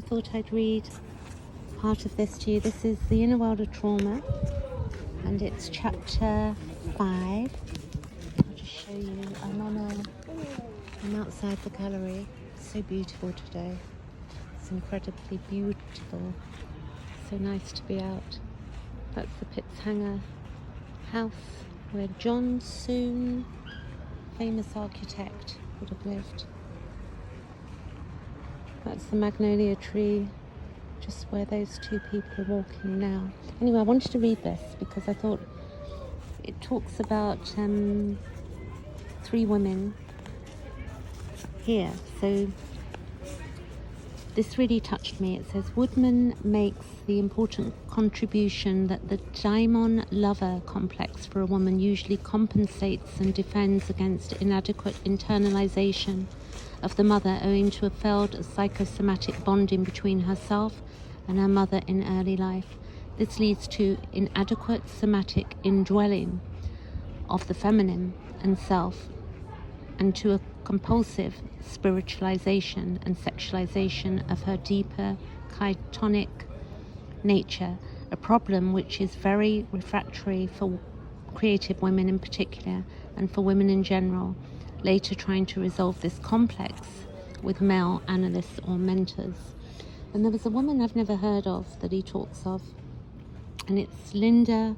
I thought I'd read part of this to you. This is The Inner World of Trauma, and it's chapter 5. I'll just show you. I'm outside the gallery. It's so beautiful today. It's incredibly beautiful. So nice to be out. That's the Pitzhanger house where John Soane, famous architect, would have lived. That's the magnolia tree, just where those two people are walking now. Anyway, I wanted to read this because I thought it talks about 3 women here. So this really touched me. It says, Woodman makes the important contribution that the daimon lover complex for a woman usually compensates and defends against inadequate internalization of the mother owing to a failed psychosomatic bonding between herself and her mother in early life. This leads to inadequate somatic indwelling of the feminine and self, and to a compulsive spiritualization and sexualization of her deeper chitonic nature, a problem which is very refractory for creative women in particular, and for women in general, later trying to resolve this complex with male analysts or mentors. And there was a woman I've never heard of that he talks of, and it's Linda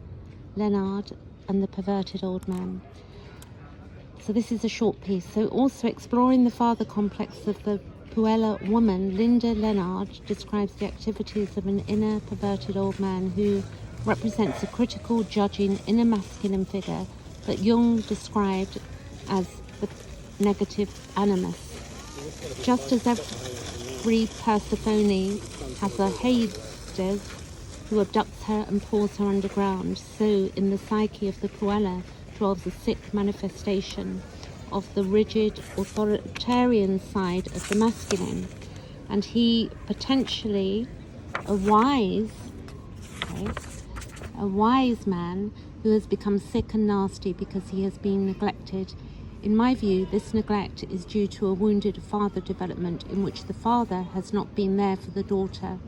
Leonard and the Perverted Old Man. So this is a short piece. So also exploring the father complex of the Puella woman, Linda Leonard describes the activities of an inner perverted old man who represents a critical, judging, inner masculine figure that Jung described as the negative animus. Just as every Persephone has a Hades who abducts her and pulls her underground, so in the psyche of the Puella dwells a sick manifestation of the rigid authoritarian side of the masculine, and he potentially a wise man who has become sick and nasty because he has been neglected. In my view, this neglect is due to a wounded father development in which the father has not been there for the daughter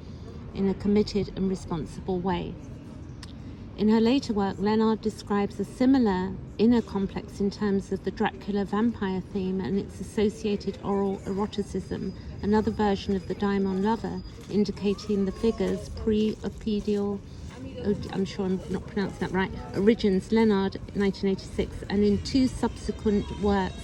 in a committed and responsible way. In her later work, Leonard describes a similar inner complex in terms of the Dracula vampire theme and its associated oral eroticism, another version of the daimon lover, indicating the figure's pre-oppedial, I'm sure I'm not pronouncing that right, origins, Leonard, 1986, and in 2 subsequent works,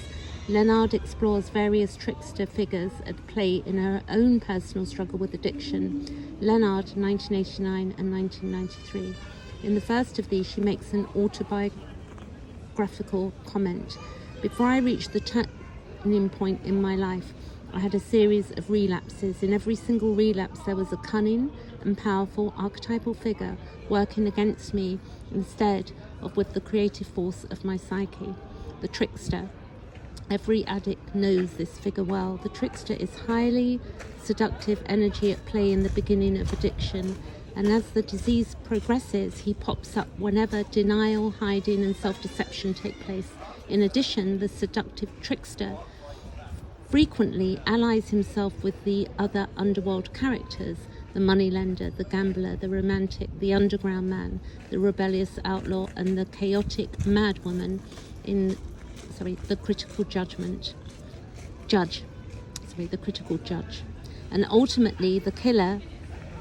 Leonard explores various trickster figures at play in her own personal struggle with addiction, Leonard, 1989 and 1993. In the first of these, she makes an autobiographical comment. Before I reached the turning point in my life, I had a series of relapses. In every single relapse, there was a cunning and powerful archetypal figure working against me instead of with the creative force of my psyche, the trickster. Every addict knows this figure well. The trickster is highly seductive energy at play in the beginning of addiction, and as the disease progresses, he pops up whenever denial, hiding, and self-deception take place. In addition, the seductive trickster frequently allies himself with the other underworld characters, the moneylender, the gambler, the romantic, the underground man, the rebellious outlaw, and the chaotic madwoman in the critical judge. And ultimately, the killer,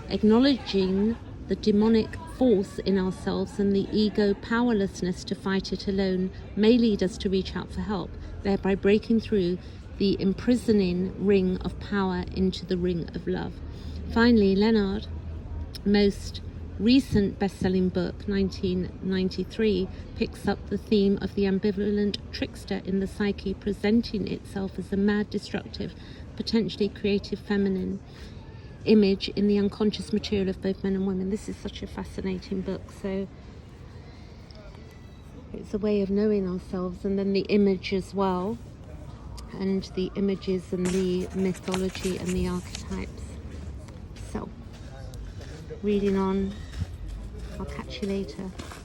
acknowledging the demonic force in ourselves and the ego powerlessness to fight it alone, may lead us to reach out for help, thereby breaking through the imprisoning ring of power into the ring of love. Finally, Leonard, most recent best-selling book, 1993, picks up the theme of the ambivalent trickster in the psyche, presenting itself as a mad, destructive, potentially creative feminine image in the unconscious material of both men and women. This is such a fascinating book. So it's a way of knowing ourselves, and then the image as well, and the images and the mythology and the archetypes. So, reading on. I'll catch you later.